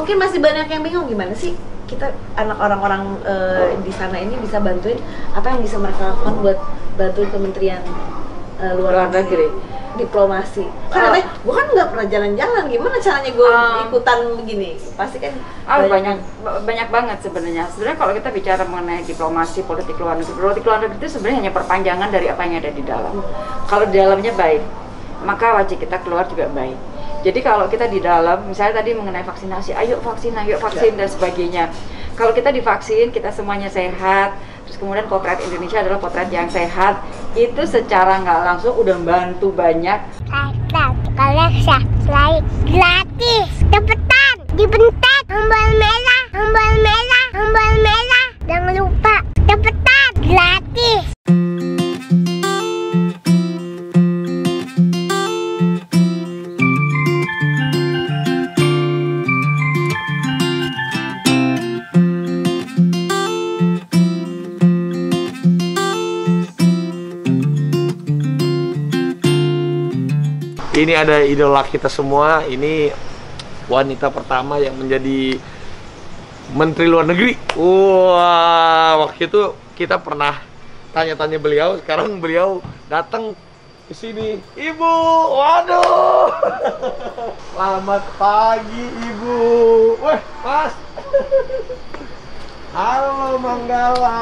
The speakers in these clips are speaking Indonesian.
Mungkin masih banyak yang bingung gimana sih kita anak orang-orang di sana ini bisa bantuin, apa yang bisa mereka lakukan buat bantuin Kementerian Luar Negeri, diplomasi. Kan katanya, gue kan nggak pernah jalan-jalan, gimana caranya gue ikutan begini? Pasti kan banyak banget sebenarnya. Sebenarnya kalau kita bicara mengenai diplomasi, politik luar negeri itu sebenarnya hanya perpanjangan dari apa yang ada di dalam. Kalau di dalamnya baik, maka wajib kita keluar juga baik. Jadi kalau kita di dalam, misalnya tadi mengenai vaksinasi, ayo vaksin dan sebagainya. Kalau kita divaksin, kita semuanya sehat, terus kemudian potret Indonesia adalah potret yang sehat, itu secara nggak langsung udah membantu banyak. Kalian subscribe gratis, cepetan, dibentak, tombol merah, jangan lupa, cepetan, gratis. Ini ada idola kita semua, ini wanita pertama yang menjadi Menteri Luar Negeri. Wah, waktu itu kita pernah tanya-tanya beliau, sekarang beliau datang ke sini. Ibu, waduh. Selamat pagi, Ibu. Weh, Mas. Halo, Manggala.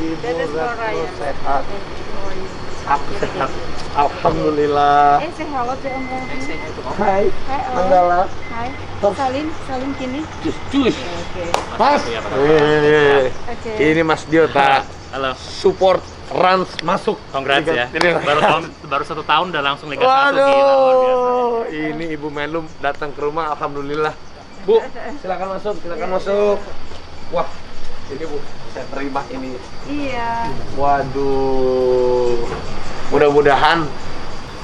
Ibu Retno sehat. Aku sehat. Alhamdulillah. Say hello to Om. Hai, Manggala. Hai. Salim kini. Cus. Mas. Ini Mas Diota. Halo. Support Rans masuk. Congrats ya. Baru 1 tahun udah langsung Liga 1. Waduh. Ini Ibu Menlu datang ke rumah, alhamdulillah. Bu, silakan masuk. Wah, ini Bu, saya terima ini. Iya. Waduh. Mudah-mudahan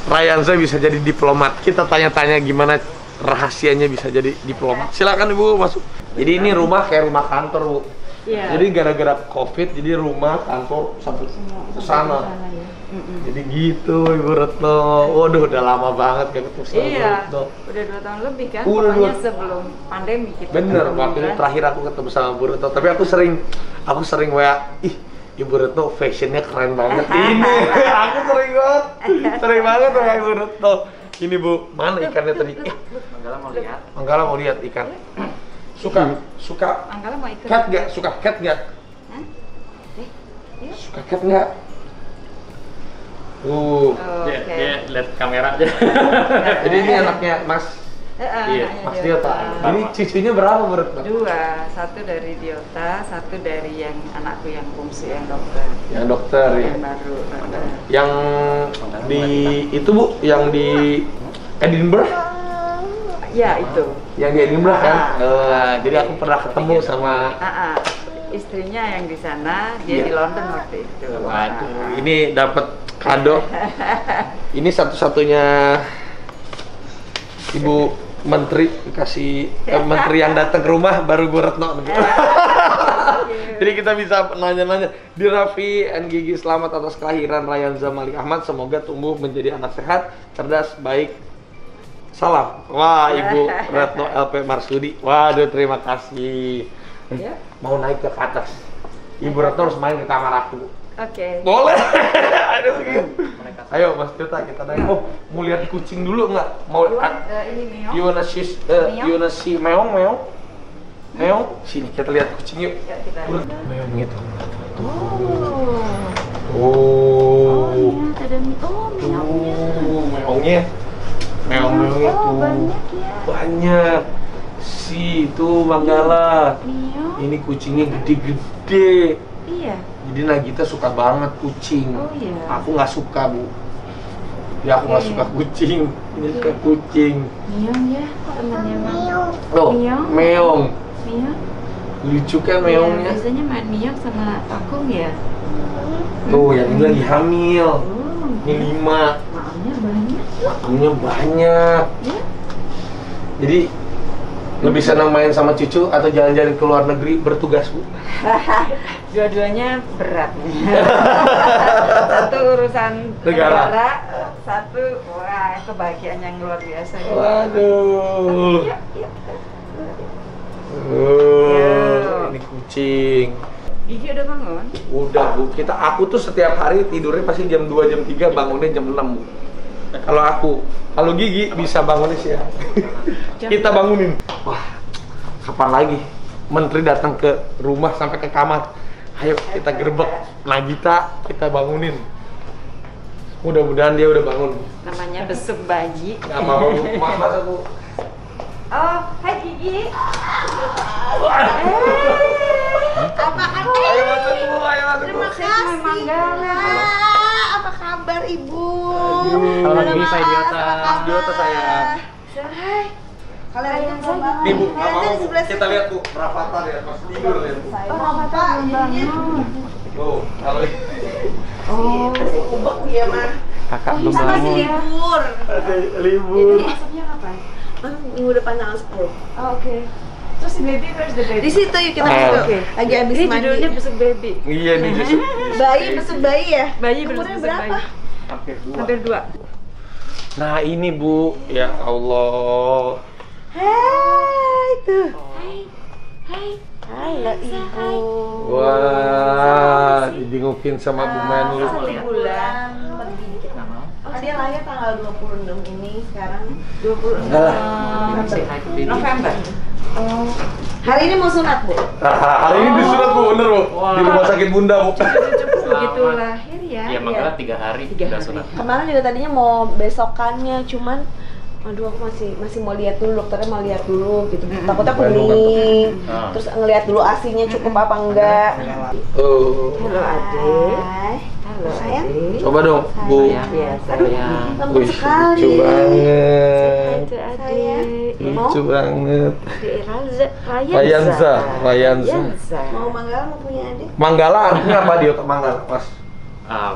Rayanza bisa jadi diplomat. Kita tanya-tanya gimana rahasianya bisa jadi diplomat. Silakan Ibu masuk. Jadi ini rumah kayak rumah kantor, Bu. Iya. Jadi gara-gara Covid, jadi rumah kantor satu ke sana. Ya. Jadi gitu Ibu Retno. Waduh, udah lama banget gak ketemu sama Ibu Retno. Udah 2 tahun lebih kan. Udah Pokoknya sebelum pandemi kita. Bener, waktu itu terakhir aku ketemu sama Ibu Retno. Tapi aku sering WA, ih Ibu Retno fashionnya keren banget ini. Aku sering banget WA Ibu Retno. Ini Bu, mana ikannya tadi? Manggala mau lihat ikan. Suka Manggala mau ikut. cat nggak? Suka cat nggak? Suka cat nggak? Dia lihat kamera aja. Jadi ini anaknya Mas. Iya, Mas Diota. Ini cucunya berapa menurut Mas? 2, 1 dari Diota, 1 dari yang anakku yang bungsu yang dokter. Yang dokter ya. Yang baru. Yang di itu Bu, yang di Edinburgh. Ya itu. Yang di Edinburgh kan. Jadi aku pernah ketemu sama istrinya yang di sana, dia di London waktu itu. Waduh, ini dapat kado. Ini satu-satunya Ibu Menteri dikasih Menteri yang datang ke rumah baru Bu Retno. Jadi kita bisa nanya-nanya. Di Raffi and Gigi, selamat atas kelahiran Rayanza Malik Ahmad. Semoga tumbuh menjadi anak sehat, cerdas, baik. Salam. Wah, Ibu Retno LP Marsudi. Waduh, terima kasih. Mau naik ke atas. Ibu Retno harus main ke kamar aku. Oke. Boleh. Aduh, gitu. Ayo Mas Diota, kita naik. Oh, mau lihat kucing dulu nggak? Mau ini Meong. You wanna see Meong? Sini kita lihat kucing yuk. Ya, kita. Meong gitu. Oh, ya, ada Meongnya. Meongnya. Meongnya tuh. Banyak ya. Banyak. Itu Manggala. Meong. Ini kucingnya gede-gede. Iya. Jadi Nagita suka banget kucing. Oh iya. Aku nggak suka Bu. Ya aku nggak suka kucing. Ini suka kucing. Meong ya, temannya Meong. Oh, Meong. Meong. Lucu kan Iya, Meongnya. biasanya main Meong sama Pakung ya. Tuh, yang ini lagi hamil. Oh, Ini 5. maamnya banyak. Makamnya banyak. Ya. Jadi lebih senang main sama cucu atau jalan-jalan ke luar negeri bertugas Bu? Dua-duanya berat. Satu urusan negara, satu wah kebahagiaan yang luar biasa. Waduh. Yuk. pusing. Gigi udah bangun? Udah Bu, aku tuh setiap hari tidurnya pasti jam 2, jam 3, bangunnya jam 6 Bu. Kalau Gigi bisa bangunnya siang. Kita bangunin. Wah, kapan lagi menteri datang ke rumah sampai ke kamar? Ayo kita gerbek Nagita, kita bangunin. Mudah-mudahan dia udah bangun. Namanya besuk bayi. Gak mau, masa Bu. Oh, hai Gigi. Apa kabar? Ayo masuk Bu, ayo masuk Bu. Terima kasih. Manggala. Apa kabar Ibu? Halo, Halo, Bisa Mas, Idiota. apa kabar? Idiota, sayang. Hai. Kalian yang bangun. Nih Bu, nggak Kalian mau di Bu. sebelah Kita sini. lihat Bu, Rafathar ya, pas tidur ya Bu. Oh, Rafathar belum bangun. Tuh, kalau Oh, masih kubek dia mah. Kakak belum Kita masih bangun. libur. ada libur. Masuknya kapan? Minggu depan tanggal 10. Oh, oke. Terus si baby, where's the baby? Di situ yuk kita Oh, masuk. oke. Lagi habis Ini mandi. judulnya besuk baby. Iya nih justru. Bayi besuk bayi ya? Bayi Umurnya besuk berapa? bayi. Hampir 2. Nah ini Bu, ya Allah. Hai tuh. Halo Ibu. Wah, dijengukin sama Bu Menlu. 1 bulan lebih dikit. Oh, dia lahir tanggal 26 ini sekarang 26 Enggak lah. November. Oh. Hari ini mau sunat, Bu. Hari ini disunat Bu, bener Bu. Di rumah sakit Bunda Bu. Cucuku begitu lahir ya. Iya, Manggala 3 hari 3 udah hari. sunat. Kemarin juga tadinya mau besokannya, cuman aduh aku masih mau lihat dulu, dokternya mau lihat dulu gitu. Takutnya kuning. Ah. Terus ngelihat dulu asinya cukup apa enggak. Tuh. Halo Adik. Hai. Halo Sayang. Adik. Coba dong Bu. Iya, sayang. Lembut Wih, sekali. lucu banget. Itu Sayang. Adik. Lucu banget. Adik Rayanza. Rayanza. Mau Manggala mau punya adik? Manggala artinya apa di otak Manggala, Mas?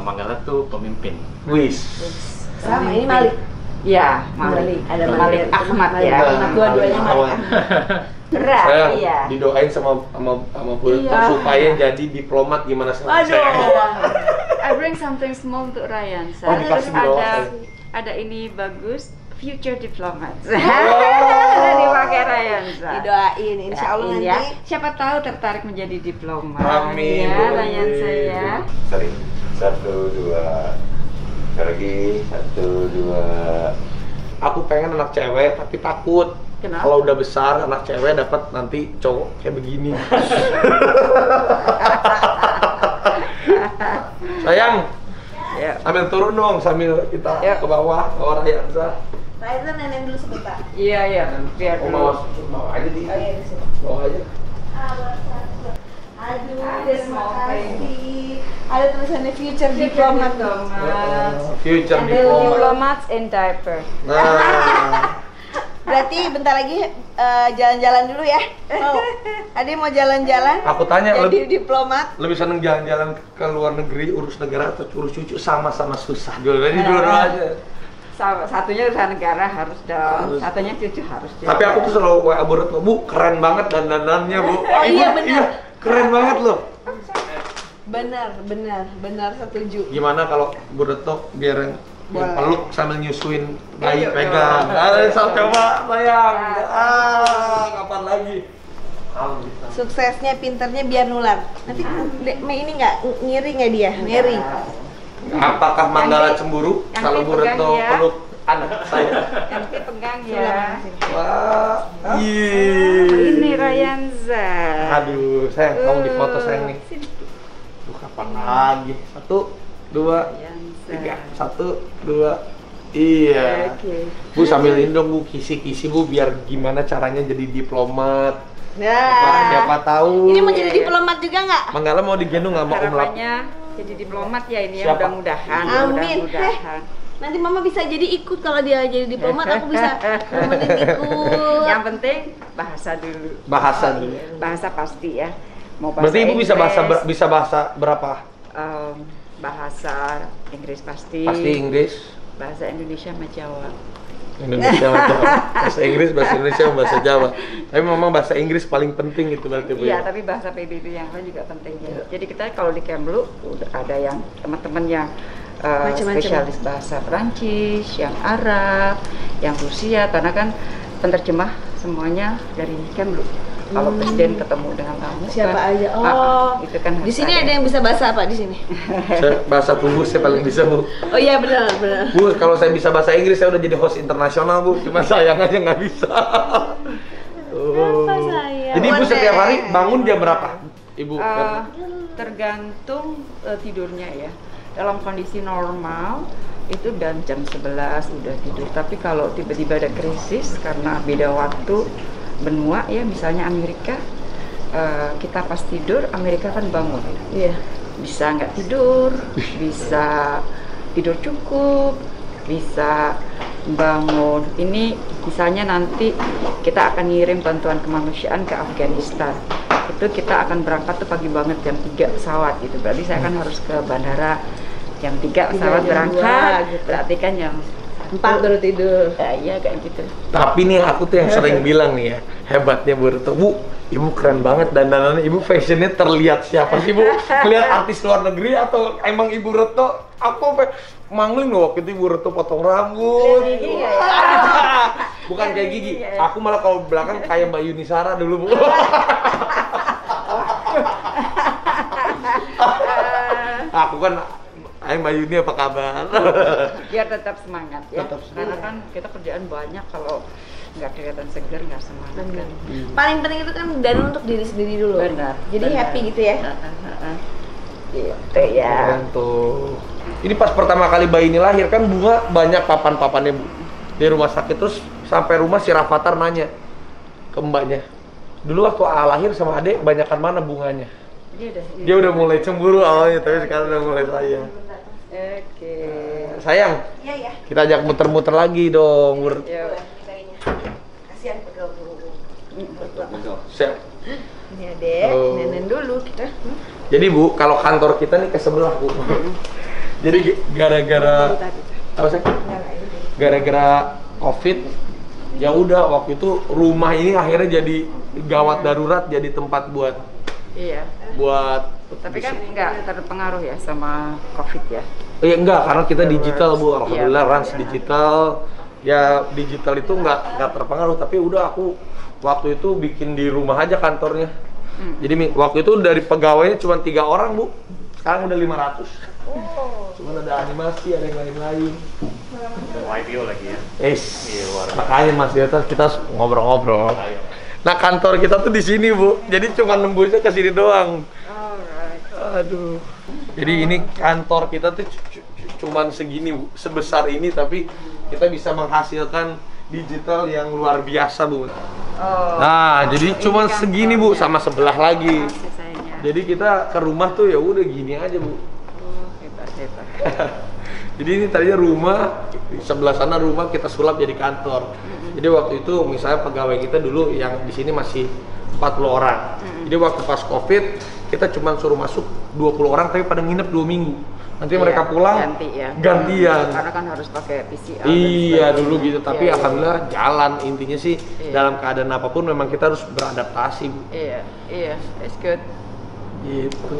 Manggala tuh pemimpin. Wis. Sama ini Malik. Ya, Malik. Ada Malik Ahmad ya. Ahmad, dua-duanya Malik. Saya Iya. didoain sama Bu Retno Iya. supaya jadi diplomat gimana sih? Aduh. I bring something small untuk Ryan. Oh, dikasih di bawah. Ada ini bagus, future diplomat. Ada dipakai Ryan. Didoain, insya Allah Doain nanti. ya. Siapa tahu tertarik menjadi diplomat. Amin. Ya, Ryan saya. Sorry. 1, 2. Lagi 1, 2. Aku pengen anak cewek tapi takut. Kenapa? Kalau udah besar anak cewek dapat nanti cowok kayak begini. Sayang, Ya. sambil turun dong sambil kita Ya. ke bawah Rayanza. Saya itu nenek dulu sebentar. Iya, iya. Biar Oh, dulu. bawa aja di. Oh iya di sini. Bawa aja. Aduh, Ada terima small kasih. Ada tulisannya future diplomat dong. Future And diplomat. diplomats in diaper. Nah, Berarti bentar lagi jalan-jalan dulu ya. Mau? Ade mau jalan-jalan? aku tanya Jadi lebih diplomat. seneng jalan-jalan ke luar negeri urus negara atau urus cucu sama-sama susah. Jadi dua-dua aja. Satunya usaha negara harus dong. Harus. Satunya cucu harus juga. Tapi aku tuh selalu WA Bu Retno, Bu, keren banget dandanannya, Bu. Oh iya, Bu, benar. keren banget loh. Benar setuju. Gimana kalau Bu Retno biar Boleh. peluk sambil nyusuin bayi Ayo, pegang. Coba sayang. Kapan lagi? Suksesnya, pinternya biar nular. Nanti ini nggak ngiri nggak dia? Ngiri. Apakah Manggala cemburu yang kalau Bu dipegang Retno ya. peluk anak saya? Nanti pegang ya. Wah, Ini Rayanza. Aduh, sayang, kamu di foto sayang nih. Sini. Duh, kapan lagi? 1, 2, Rayanza. 3. 1, 2. Iya. Oke. Bu sambil ini dong Bu, kisi-kisi Bu biar gimana caranya jadi diplomat. Siapa Nah, tahu. ini mau jadi diplomat juga nggak? Manggala mau digendong nggak mau Om Lap? Harapannya jadi diplomat ya ini ya, Siapa? mudah-mudahan. Amin. Mudah-mudahan. Nanti mama bisa jadi ikut kalau dia jadi diplomat, aku bisa nemenin ikut. Yang penting bahasa dulu. Bahasa dulu. Bahasa pasti ya. Mau bahasa Berarti Ibu bisa Inggris, bisa bahasa berapa? bahasa Inggris pasti. Pasti Inggris. Bahasa Indonesia sama Jawa. Indonesia sama Jawa. Bahasa Inggris, bahasa Indonesia, sama bahasa Jawa. Tapi memang bahasa Inggris paling penting itu berarti Bu. Iya, ya? tapi bahasa PBB yang lain juga penting ya. Jadi kita kalau di Kemlu udah ada yang teman-teman yang Macam-macam. spesialis bahasa Perancis, yang Arab, yang Rusia, karena kan penerjemah semuanya dari Kemlu. Kalau presiden ketemu dengan tamu Siapa kan, aja? Oh, itu kan di harus sini ada yang bisa bahasa apa di sini? Saya bahasa tubuh saya paling bisa, Bu. Oh iya benar. Bu, kalau saya bisa bahasa Inggris saya udah jadi host internasional, Bu. Cuma sayang aja nggak bisa. Apa saya? Jadi Ibu setiap hari bangun jam berapa? Ibu? Tergantung tidurnya ya. Dalam kondisi normal itu dan jam 11 udah tidur. Tapi kalau tiba-tiba ada krisis karena beda waktu benua ya, misalnya Amerika, kita pas tidur Amerika kan bangun. Iya. Bisa nggak tidur, bisa tidur cukup, bisa bangun. Ini misalnya nanti kita akan ngirim bantuan kemanusiaan ke Afghanistan. Itu kita akan berangkat tuh pagi banget jam 3 pesawat gitu. Berarti saya kan harus ke bandara jam 3 pesawat jam berangkat. 2, gitu. Berarti kan jam 4 baru tidur. iya kayak gitu. Tapi nih aku tuh yang sering bilang nih ya, hebatnya Bu Retno, Bu, Ibu keren banget dandanannya, Ibu fashionnya terlihat siapa sih Bu? Lihat artis luar negeri atau emang Ibu Retno? Aku sampai mangling loh waktu itu Ibu Retno potong rambut. Bukan kayak gigi, aku malah kalau belakang kayak Mbak Yuni Sara dulu Bu. Aku kan, Mbak Yuni apa kabar? Biar tetap semangat ya. Tetap semangat. Karena kan kita kerjaan banyak, kalau nggak kelihatan segar nggak semangat kan. Paling penting itu kan dana untuk diri sendiri dulu. Benar. Jadi benar. happy gitu ya. Gitu ya. Keren tuh. Ini pas pertama kali bayi ini lahir kan bunga banyak papan-papannya Bu. Di rumah sakit terus sampai rumah si Rafathar nanya ke mbaknya. Dulu waktu lahir sama adek banyakan mana bunganya? Dia udah mulai cemburu awalnya tapi sekarang udah mulai sayang. Oke. Sayang. Iya ya. Kita ajak muter-muter lagi dong. Ya. Kasihan pegel Siap. Ini adek, Oh. nenen dulu kita. Jadi Bu, kalau kantor kita nih ke sebelah Bu. Jadi gara-gara apa sih? Gara-gara COVID, ya udah waktu itu rumah ini akhirnya jadi gawat darurat, jadi tempat buat Iya. tapi Tapi kan nggak terpengaruh ya sama COVID ya. iya enggak, karena kita digital Bu, alhamdulillah Iya. Rans digital. Ya digital itu nggak terpengaruh, tapi udah aku waktu itu bikin di rumah aja kantornya. Jadi waktu itu dari pegawainya cuma 3 orang Bu, sekarang udah 500. Cuman ada animasi, ada yang lain-lain. Mau IPO lagi ya. Iya, luar biasa. Makanya Mas Diota kita ngobrol-ngobrol. Nah kantor kita tuh di sini Bu, jadi cuma nembusnya ke sini doang. Aduh. Jadi ini kantor kita tuh cuman segini Bu, sebesar ini tapi kita bisa menghasilkan digital yang luar biasa Bu. Nah jadi cuma kantor, segini Bu, ya. sama sebelah lagi. Sisanya. Jadi kita ke rumah tuh ya udah gini aja Bu. Hebat. Jadi ini tadinya rumah, di sebelah sana rumah kita sulap jadi kantor. Jadi waktu itu misalnya pegawai kita dulu yang di sini masih 40 orang. Jadi waktu pas Covid kita cuma suruh masuk 20 orang tapi pada nginep 2 minggu. Nanti mereka pulang gantian. Karena kan harus pakai PCR. Iya dulu gitu, tapi Iya. alhamdulillah jalan. Intinya sih Iya. dalam keadaan apapun memang kita harus beradaptasi Bu. Iya, it's good. Gitu.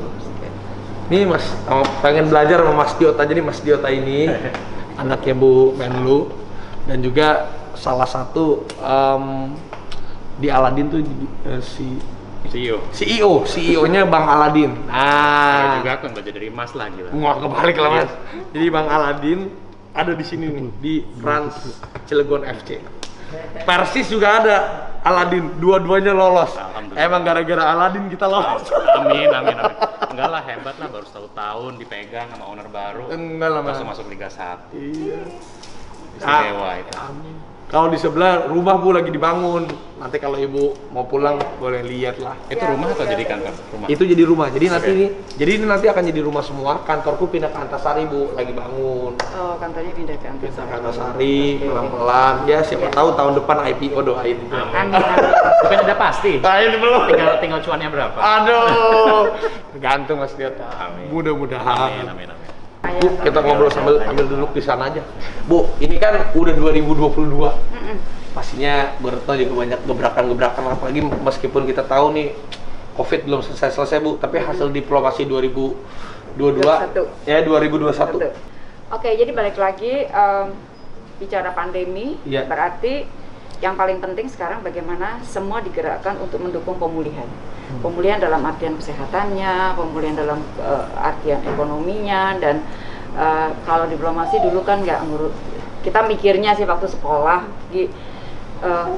Nih Mas, pengen belajar sama Mas Diota. Jadi Mas Diota ini anaknya Bu Menlu dan juga salah satu di Aladin tuh CEO-nya Bang Aladin. Saya Nah, juga kan belajar dari Mas lah gila. wah kebalik lah Mas. Jadi Bang Aladin ada di sini nih di Rans Cilegon FC. Persis juga ada Aladin, dua-duanya lolos. Alhamdulillah. Emang gara-gara Aladin kita lolos. Amin. Enggak lah, hebat lah, baru 1 tahun dipegang sama owner baru. Enggak lah Mas. Langsung masuk Liga 1. Iya. Istimewa itu. Kalau di sebelah rumah Bu lagi dibangun. Nanti kalau Ibu mau pulang boleh lihat lah. Itu rumah atau jadi kantor? Rumah. Itu jadi rumah. Jadi ini nanti akan jadi rumah semua. Kantorku pindah ke Antasari Bu, lagi bangun. Oh, kantornya pindah ke Pindah ke Antasari. Antasari pelan-pelan. Ya siapa tahu tahun depan IPO doain. Amin. Bukan udah pasti. Ini belum. Tinggal cuannya berapa? Aduh. Gantung Mas Diota. Amin. Mudah-mudahan. Amin. Bu, kita ngobrol sambil duduk di sana aja. Bu, ini kan udah 2022. Pastinya Bu Retno juga banyak gebrakan-gebrakan, apalagi meskipun kita tahu nih COVID belum selesai Bu, tapi hasil diplomasi 2022 ya 2021. Oke, jadi balik lagi bicara pandemi, Iya. berarti yang paling penting sekarang bagaimana semua digerakkan untuk mendukung pemulihan. Pemulihan dalam artian kesehatannya, pemulihan dalam artian ekonominya, dan kalau diplomasi dulu kan nggak ngurus. Kita mikirnya sih waktu sekolah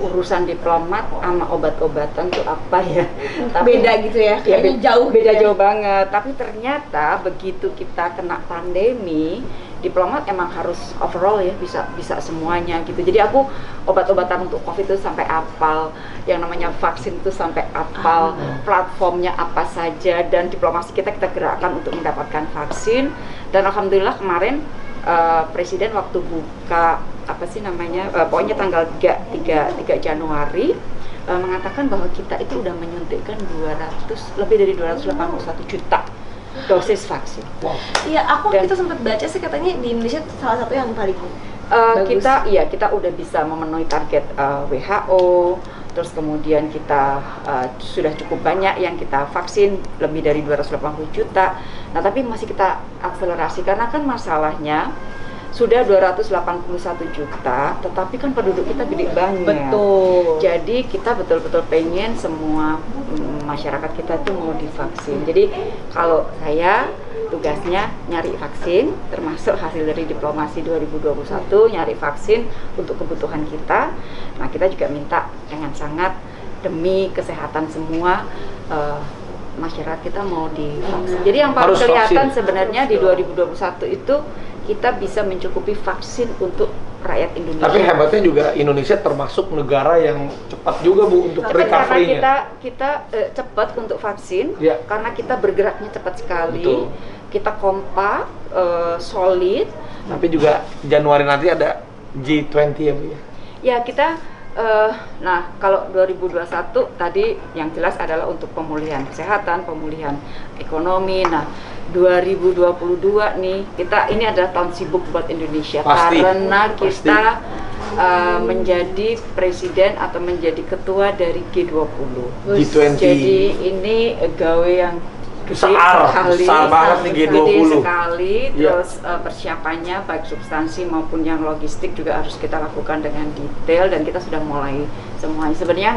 urusan diplomat sama obat-obatan tuh apa ya? Tapi, beda gitu ya, kayaknya jauh beda gitu ya. jauh banget. Tapi ternyata begitu kita kena pandemi, diplomat emang harus overall ya, bisa semuanya gitu. Jadi aku obat-obatan untuk COVID itu sampai apal, yang namanya vaksin itu sampai apal, platformnya apa saja, dan diplomasi kita gerakkan untuk mendapatkan vaksin. Dan alhamdulillah kemarin Presiden waktu buka apa sih namanya, pokoknya tanggal 3 Januari mengatakan bahwa kita itu udah menyuntikkan lebih dari 281 juta dosis vaksin. Iya, kita sempat baca sih katanya di Indonesia salah satu yang paling bagus. Kita udah bisa memenuhi target WHO. Terus kemudian kita sudah cukup banyak yang kita vaksin, lebih dari 280 juta. Nah, tapi masih kita akselerasi karena kan masalahnya sudah 281 juta, tetapi kan penduduk kita gede banget. Betul. Jadi kita betul-betul pengen semua masyarakat kita itu mau divaksin. Jadi kalau saya tugasnya nyari vaksin, termasuk hasil dari diplomasi 2021, nyari vaksin untuk kebutuhan kita. Nah, kita juga minta dengan sangat demi kesehatan semua masyarakat kita mau divaksin. Jadi yang paling kelihatan sebenarnya di 2021 itu kita bisa mencukupi vaksin untuk rakyat Indonesia. Tapi hebatnya juga Indonesia termasuk negara yang cepat juga Bu untuk recovery-nya. Karena kita cepat untuk vaksin, karena kita bergeraknya cepat sekali. Betul. Kita kompak, solid. Tapi juga Januari nanti ada G20 ya Bu ya? Ya, kita nah kalau 2021 tadi yang jelas adalah untuk pemulihan kesehatan, pemulihan ekonomi. Nah, 2022 nih, ini adalah tahun sibuk buat Indonesia. Karena kita menjadi presiden atau menjadi ketua dari G20. Jadi ini gawe yang besar banget nih G20. Gede sekali, terus persiapannya baik substansi maupun yang logistik juga harus kita lakukan dengan detail, dan kita sudah mulai semuanya. Sebenarnya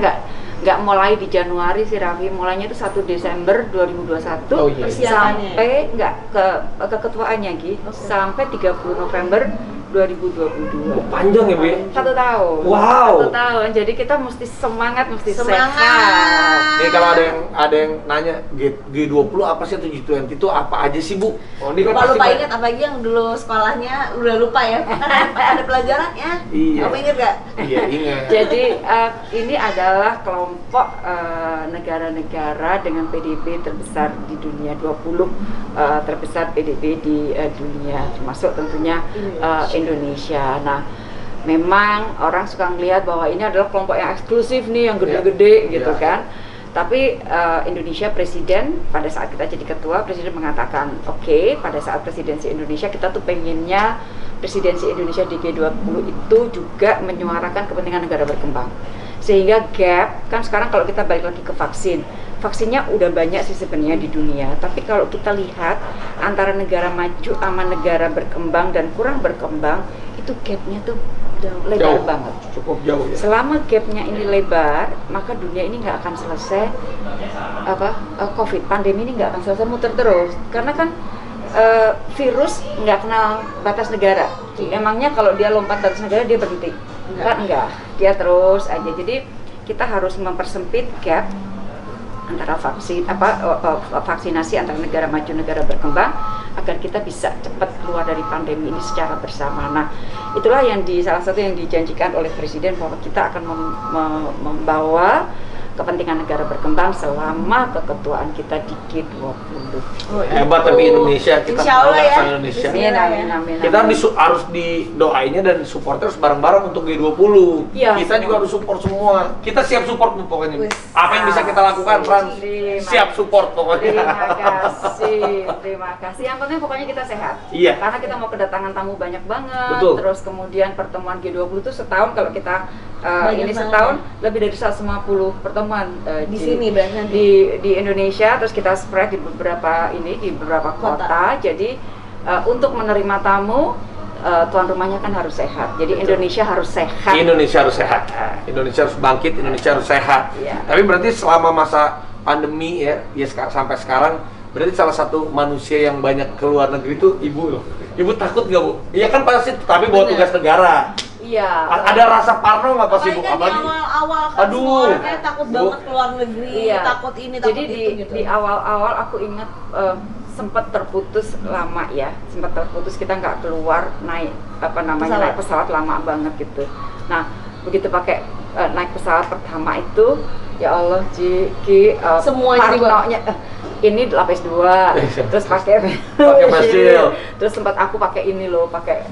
nggak mulai di Januari sih Raffi, mulainya itu 1 Desember 2021 sampai ke keketuaannya sampai 30 November 2022. Panjang ya Bu ya? 1 tahun. Wow. 1 tahun. Jadi kita mesti semangat, sehat. Nih kalau ada yang nanya G20 apa sih atau G20 itu apa aja sih Bu? Lupa ingat, apalagi yang dulu sekolahnya udah lupa ya. Ada pelajarannya. Iya. Apa ingat gak? Iya ingat. Jadi ini adalah kelompok negara-negara dengan PDB terbesar di dunia, 20 terbesar PDB di dunia, termasuk tentunya Indonesia. Nah, memang orang suka ngelihat bahwa ini adalah kelompok yang eksklusif nih, yang gede-gede gitu kan. Tapi Indonesia, presiden pada saat kita jadi ketua, presiden mengatakan oke, pada saat presidensi Indonesia kita tuh pengennya presidensi Indonesia di G20 itu juga menyuarakan kepentingan negara berkembang. Sehingga gap, kan sekarang kalau kita balik lagi ke vaksinnya udah banyak sih sebenarnya di dunia, tapi kalau kita lihat antara negara maju sama negara berkembang dan kurang berkembang, itu gapnya tuh lebar banget, cukup jauh ya. Selama gapnya ini lebar, maka dunia ini nggak akan selesai, pandemi ini nggak akan selesai, muter terus, karena kan virus nggak kenal batas negara. Emangnya kalau dia lompat batas negara dia berhenti? Kan enggak, dia terus aja. Jadi kita harus mempersempit gap antara vaksinasi antara negara maju negara berkembang agar kita bisa cepat keluar dari pandemi ini secara bersama. Nah, itulah yang salah satu yang dijanjikan oleh Presiden, bahwa kita akan membawa kepentingan negara berkembang selama keketuaan kita di G20. Hebat tapi Indonesia, kita Insyaallah ya. Indonesia. Amin. Kita harus didoainya dan support terus bareng-bareng untuk G20. Ya, kita juga harus support semua. Kita siap support pokoknya. Apa yang bisa kita lakukan, Frans? Siap support pokoknya. Terima kasih. Yang penting pokoknya kita sehat. Iya. Karena kita mau kedatangan tamu banyak banget. Betul. Terus kemudian pertemuan G20 itu setahun, kalau kita ini setahun lebih dari 150 pertemuan di sini berarti di Indonesia, terus kita spread di beberapa kota. Jadi untuk menerima tamu tuan rumahnya kan harus sehat. Jadi Indonesia harus sehat. Indonesia harus sehat. Indonesia harus bangkit, Indonesia harus sehat. Iya. Tapi berarti selama masa pandemi ya sampai sekarang, berarti salah satu manusia yang banyak ke luar negeri itu ibu loh. Ibu takut nggak bu? Iya kan pasti, tapi bawa tugas negara. Iya. Ada rasa parno nggak pas ibu? Apalagi kan di awal-awal kan Aduh. semua orang kayak takut banget keluar negeri, Iya. takut ini, takut Jadi itu gitu. di awal-awal aku ingat sempat terputus lama ya, sempat terputus, kita nggak keluar naik naik pesawat lama banget gitu. Nah begitu pakai naik pesawat pertama itu, ya Allah Semuanya parnonya ini lapis 2, terus pakai fasil. terus sempat aku pakai ini loh, pakai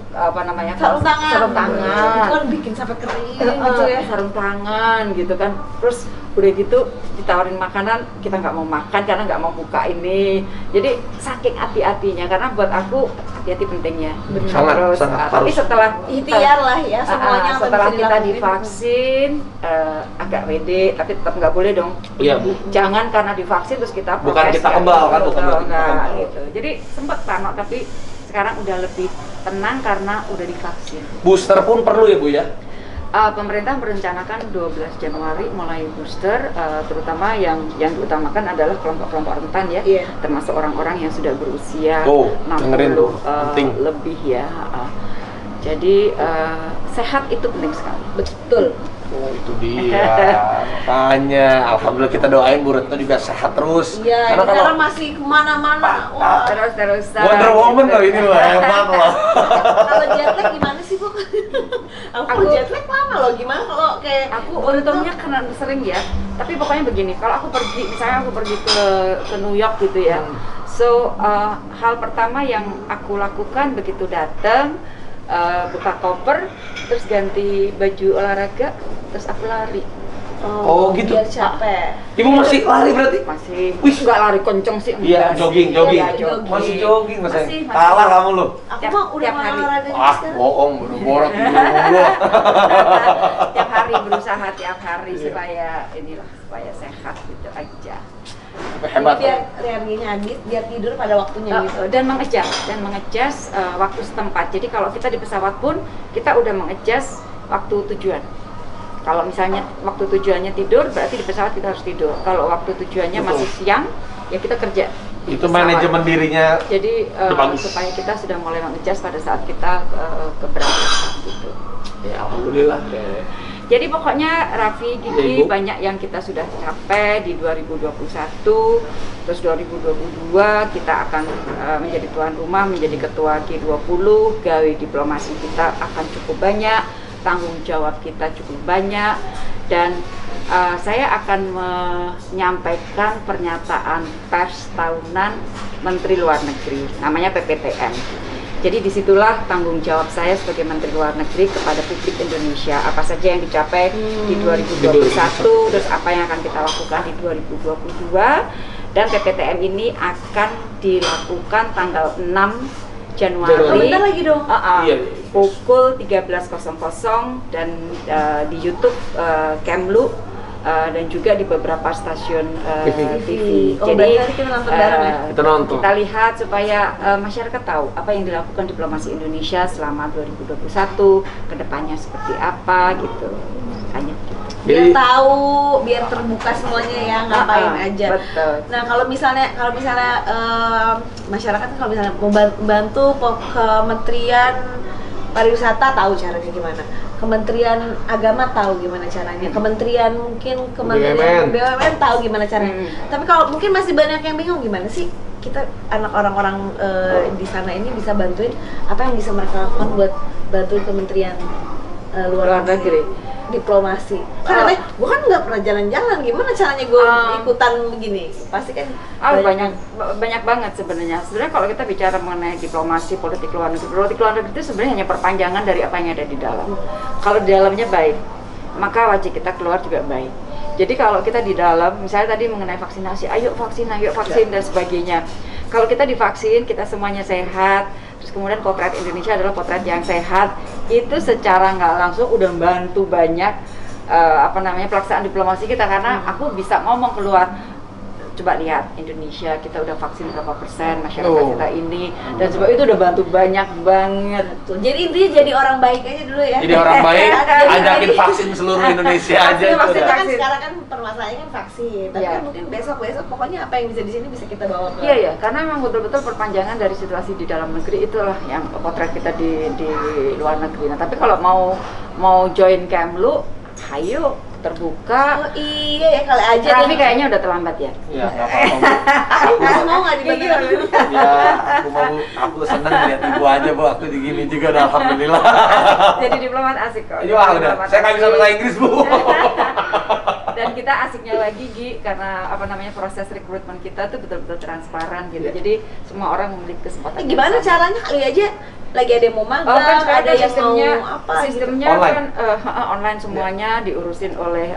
sarung tangan. tangan. Itu kan bikin sampai kering gitu ya. Sarung tangan gitu kan. Terus udah gitu ditawarin makanan, kita nggak mau makan karena nggak mau buka ini. Jadi saking hati-hatinya, karena buat aku hati-hati pentingnya. Sangat, Terus sangat tapi harus. setelah Ikhtiar lah ya semuanya apa setelah bisa kita dilakuin. divaksin agak pede, tapi tetap nggak boleh dong. Iya bu. Jangan karena divaksin terus kita Bukan protes, kita ya. kebal kan, bukan Betul, berarti kita nggak, kebal. gitu. Jadi sempat parno, tapi sekarang udah lebih tenang karena udah divaksin. Booster pun perlu ya bu ya? Pemerintah merencanakan 12 Januari mulai booster, terutama yang diutamakan adalah kelompok-kelompok rentan ya, Iya. termasuk orang-orang yang sudah berusia Tuh, 60 dengerin tuh, penting. lebih ya. Jadi sehat itu penting sekali. Betul. Oh itu dia, makanya alhamdulillah kita doain Bu Retno juga sehat terus. Iya, Karena kalau sekarang masih kemana-mana. Wah. Terus-terusan. Wonder Woman loh ini loh, hebat loh. Kalau jet lag gimana sih bu? Aku jet lag lama loh. Gimana kalau kayak Aku untungnya kena sering ya, tapi pokoknya begini, kalau aku pergi, misalnya aku pergi ke New York gitu ya, so hal pertama yang aku lakukan begitu datang, buka koper, terus ganti baju olahraga, terus aku lari. Oh, gitu. Biar capek. Ibu masih lari berarti? Masih, Wih. nggak lari kenceng sih. Iya, enggak jogging, sih. jogging. Iya, jogging. Masih jogging mas. Masih. Kalah kamu loh. Aku Tiap- mah udah tiap mau hari. olahraga sekarang. Bohong, baru borak di rumah gua. Tiap hari berusaha tiap hari supaya sehat gitu aja. Hebat. Biar energinya habis, biar tidur pada waktunya gitu. Dan mengejas waktu setempat. Jadi kalau kita di pesawat pun kita udah mengejas waktu tujuan. Kalau misalnya waktu tujuannya tidur, berarti di pesawat kita harus tidur. Kalau waktu tujuannya Betul. masih siang, ya kita kerja. di Itu pesawat. manajemen dirinya. Jadi Itu bagus. supaya kita sudah mulai mengejas pada saat kita keberangkatan gitu. Ya alhamdulillah. Jadi pokoknya Raffi, Ya, Gigi, Ibu. banyak yang kita sudah capai di 2021, terus 2022 kita akan menjadi tuan rumah, menjadi ketua G20, gawe diplomasi kita akan cukup banyak, tanggung jawab kita cukup banyak, dan saya akan menyampaikan pernyataan pers tahunan Menteri Luar Negeri, namanya PPTN. Jadi disitulah tanggung jawab saya sebagai Menteri Luar Negeri kepada publik Indonesia. Apa saja yang dicapai di 2021, terus apa yang akan kita lakukan di 2022. Dan PPTM ini akan dilakukan tanggal 6 Januari. Oh, bentar lagi dong. Iya. Pukul 13.00 dan di YouTube Kemlu dan juga di beberapa stasiun TV. Oh, berarti nanti kita nonton bareng ya? Kita nonton. Kita lihat supaya masyarakat tahu apa yang dilakukan diplomasi Indonesia selama 2021, kedepannya seperti apa gitu. Hanya gitu. Biar tahu, biar terbuka semuanya ya, ngapain aja. Betul. Nah kalau misalnya masyarakat kalau misalnya mau bantu Kementerian Pariwisata tahu caranya gimana, Kementerian Agama tahu gimana caranya, Kementerian BUMN. BUMN tahu gimana caranya. Hmm. Tapi kalau mungkin masih banyak yang bingung gimana sih kita anak orang-orang di sana ini bisa bantuin, apa yang bisa mereka lakukan buat bantuin Kementerian luar negeri, diplomasi. Kan katanya, gue kan nggak pernah jalan-jalan, gimana caranya gue ikutan begini? Pasti kan banyak banget sebenarnya. Sebenarnya kalau kita bicara mengenai diplomasi politik luar negeri itu sebenarnya hanya perpanjangan dari apa yang ada di dalam. Kalau di dalamnya baik, maka wajib kita keluar juga baik. Jadi kalau kita di dalam, misalnya tadi mengenai vaksinasi, ayo vaksin dan sebagainya. Kalau kita divaksin, kita semuanya sehat. Terus kemudian potret Indonesia adalah potret yang sehat. Itu secara nggak langsung udah membantu banyak pelaksanaan diplomasi kita, karena aku bisa ngomong keluar coba lihat Indonesia, kita udah vaksin berapa persen masyarakat kita ini, dan sebab itu udah bantu banyak banget. Tuh, jadi intinya jadi orang baik aja dulu ya. Jadi orang baik, ajakin vaksin seluruh Indonesia aja itu Maksudnya udah. kan sekarang kan permasalahannya kan vaksin, tapi Iya. kan mungkin besok pokoknya apa yang bisa di sini bisa kita bawa ke. Iya, karena memang betul-betul perpanjangan dari situasi di dalam negeri itulah yang potret kita di luar negeri. Nah, tapi kalau mau join Kemlu, ayo terbuka. Oh iya ya, kali aja. Raffi kayaknya udah terlambat ya. Ya, nggak apa-apa, Bu. Aku mau nggak dibantu? Ya, aku mau, Bu. Aku senang lihat ibu aja, Bu. Aku gini juga udah alhamdulillah. Jadi diplomat asik kok. Iya, udah. Saya nggak bisa bahasa Inggris, Bu. Dan kita asiknya lagi Gi, karena proses rekrutmen kita tuh betul-betul transparan gitu. Iya. Jadi semua orang memiliki kesempatan. yang Gimana sama. caranya kali aja lagi ada yang mau magang, Kan ada yang sistemnya, mau apa sistemnya gitu. kan online semuanya diurusin oleh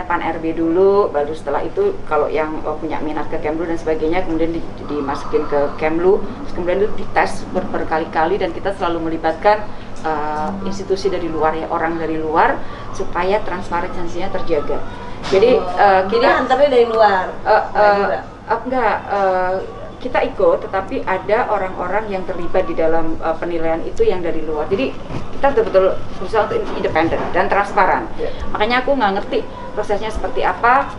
Pan RB dulu, baru setelah itu kalau yang punya minat ke Kemlu dan sebagainya kemudian dimasukin ke Kemlu, terus kemudian itu dites berkali-kali dan kita selalu melibatkan institusi dari luar ya, orang dari luar supaya transparansinya terjaga. Jadi kita antarnya dari luar. Kita ikut, tetapi ada orang-orang yang terlibat di dalam penilaian itu yang dari luar. Jadi kita betul-betul berusaha untuk independen dan transparan. Makanya aku nggak ngerti prosesnya seperti apa.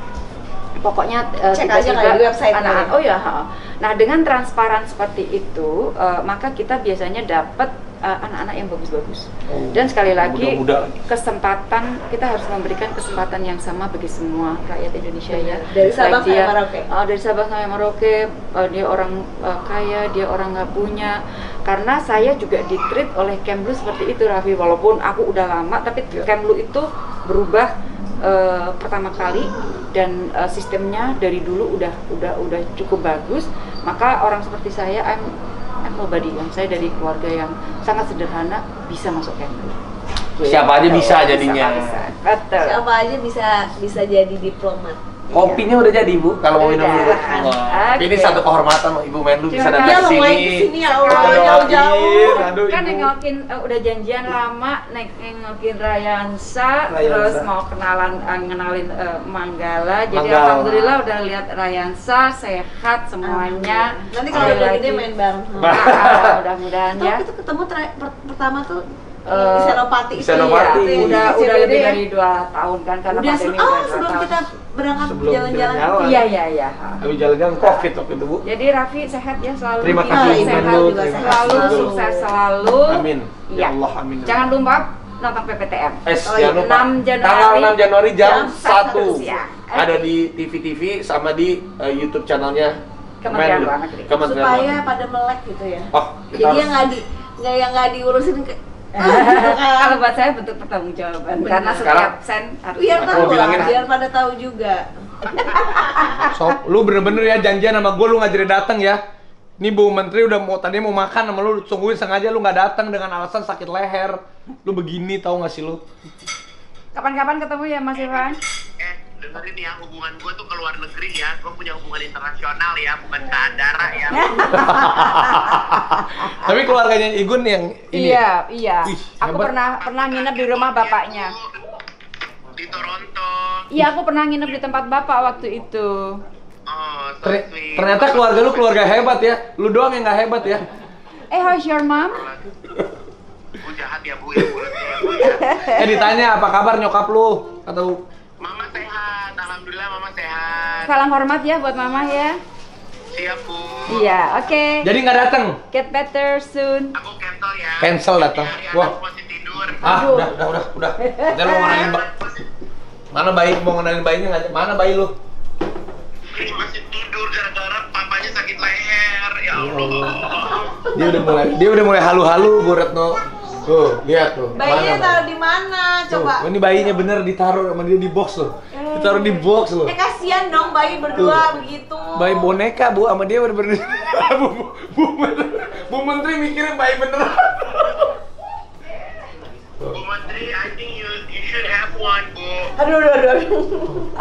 Pokoknya Cek aja nggak di website anak-anak. Oh ya. Nah, dengan transparan seperti itu, maka kita biasanya dapat anak-anak yang bagus-bagus. Dan sekali lagi, muda-muda. kesempatan, kita harus memberikan kesempatan yang sama bagi semua rakyat Indonesia ya. Dari Sabang Baik dia- sampai Merauke. Dari Sabang sampai Merauke, dia orang kaya, dia orang nggak punya. Karena saya juga di-treat oleh Kemlu seperti itu, Raffi. Walaupun aku udah lama, tapi Kemlu itu berubah pertama kali dan sistemnya dari dulu udah cukup bagus. Maka orang seperti saya, I'm nobody, yang saya dari keluarga yang sangat sederhana bisa masuk Kemlu. Siapa aja bisa jadinya. Bisa. Betul. Siapa aja bisa jadi diplomat. Kopinya udah jadi, Bu. Kalau mau minum dulu. Udah. Wah, ini Oke. satu kehormatan loh, Ibu Menlu bisa datang Iya ke loh, main sini. kesini ya Allah, Kita doain. jauh-jauh. Aduh, Kan Ibu. nengokin udah janjian lama nengokin Rayansa, terus mau ngenalin Manggala. Jadi Manggala. alhamdulillah udah lihat Rayansa sehat semuanya. Nanti kalau udah gede main bareng. Mudah-mudahan Tuh ya. kita ketemu pertama tuh di Eh, Senopati. di Senopati. Iya, Udah CBD lebih ya. dari 2 tahun kan karena Udah pandemi udah 2 sebelum tahun. kita berangkat Sebelum jalan-jalan. jalan-jalan. Iya. Habis jalan-jalan Covid waktu itu, Bu. Jadi Raffi sehat ya selalu. Terima Kita kasih, Ibu sehat Menlu. juga, Terima selalu kasih. sukses selalu. Amin. Iya. Ya Allah, amin. Jangan lupa nonton PPTM. Jangan lupa. 6 Januari. Tanggal 6 Januari jam jam 1. 1 siang. Ada di TV sama di YouTube channelnya Kementerian Menlu. Luar Negeri. Kementerian Supaya Luar Negeri. pada melek gitu ya. Oh, kita Jadi yang harus- yang nggak diurusin ke Kalau buat saya bentuk pertanggungjawaban karena Sekarang- setiap sen harus biar Aku tahu mau bilangin, lah, biar pada tahu juga. Sob, lu bener-bener ya janjian sama gue, lu nggak jadi datang ya. Ini Bu Menteri udah tadi mau makan sama lu, tungguin sengaja lu nggak datang dengan alasan sakit leher. Lu begini tahu nggak sih lu? Kapan-kapan ketemu ya Mas Irfan? Dengerin ya, hubungan gue tuh ke luar negeri ya. Gue punya hubungan internasional ya, bukan ke Andara ya. Tapi keluarganya Igun yang ini. Iya. Wih, Aku hebat. pernah nginep di rumah bapaknya. Di Toronto. Iya, aku pernah nginep di tempat bapak waktu itu. Oh, so sweet. Ternyata keluarga lu keluarga hebat ya. Lu doang yang nggak hebat ya. How's your mom? Gue jahat ya, Bu, ya. Bu, ya. Ditanya apa kabar nyokap lu? Atau Mama sehat, alhamdulillah mama sehat. Salam hormat ya buat mama ya. Siap, Bu. Iya, oke. jadi nggak datang? Get better soon. Aku cancel ya. Cancel datang. Ya, Wah. anak masih tidur. Udah. Nanti lu mau ngenalin mana bayi, mau ngenalin bayinya nggak? Mana bayi lu? Ini masih tidur gara-gara papanya sakit leher. Ya Allah. Dia udah mulai halu-halu, Bu Retno. Tuh, lihat tuh. Bayinya Mana, taruh di mana? Tuh, Coba. ini bayinya bener ditaruh sama dia di box loh. Ditaruh di box loh. Kasihan dong bayi berdua begitu. Bayi boneka, Bu, sama dia bener-bener. Bu Menteri mikirnya bayi beneran. Bu Menteri, I think you should have one, Bu. Aduh.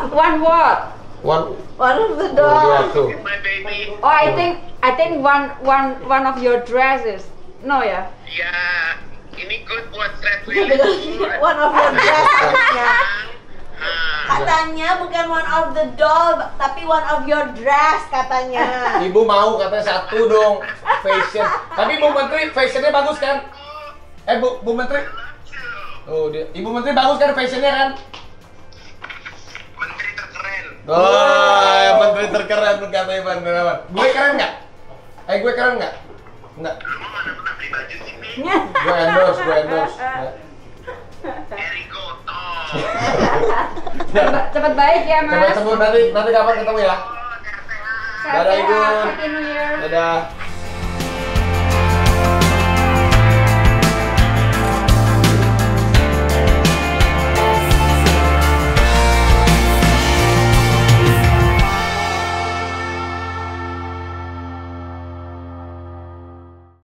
One what? One One of the lihat dog. tuh. It's my baby. Oh, I think one of your dresses. No ya? Ya, ini good buat stress relief. Bu. One of your dresses. Katanya bukan one of the doll, tapi one of your dress katanya. Ibu mau katanya satu dong fashion. Tapi Bu Menteri fashionnya bagus kan? Bu Menteri. Oh, Ibu Menteri bagus kan fashionnya kan? Menteri terkeren. Oh, ya menteri terkeren katanya Bang Gunawan. Gue keren nggak? Gue keren nggak? Nggak. Lu mau mana pernah beli baju sini? Gue endorse. Eri Goto. Cepat baik ya Mas. Coba nanti kapan ketemu ya? Oh, sehat-sehat. Sehat-sehat. Dadah, Ibu. Happy New Year. Dadah.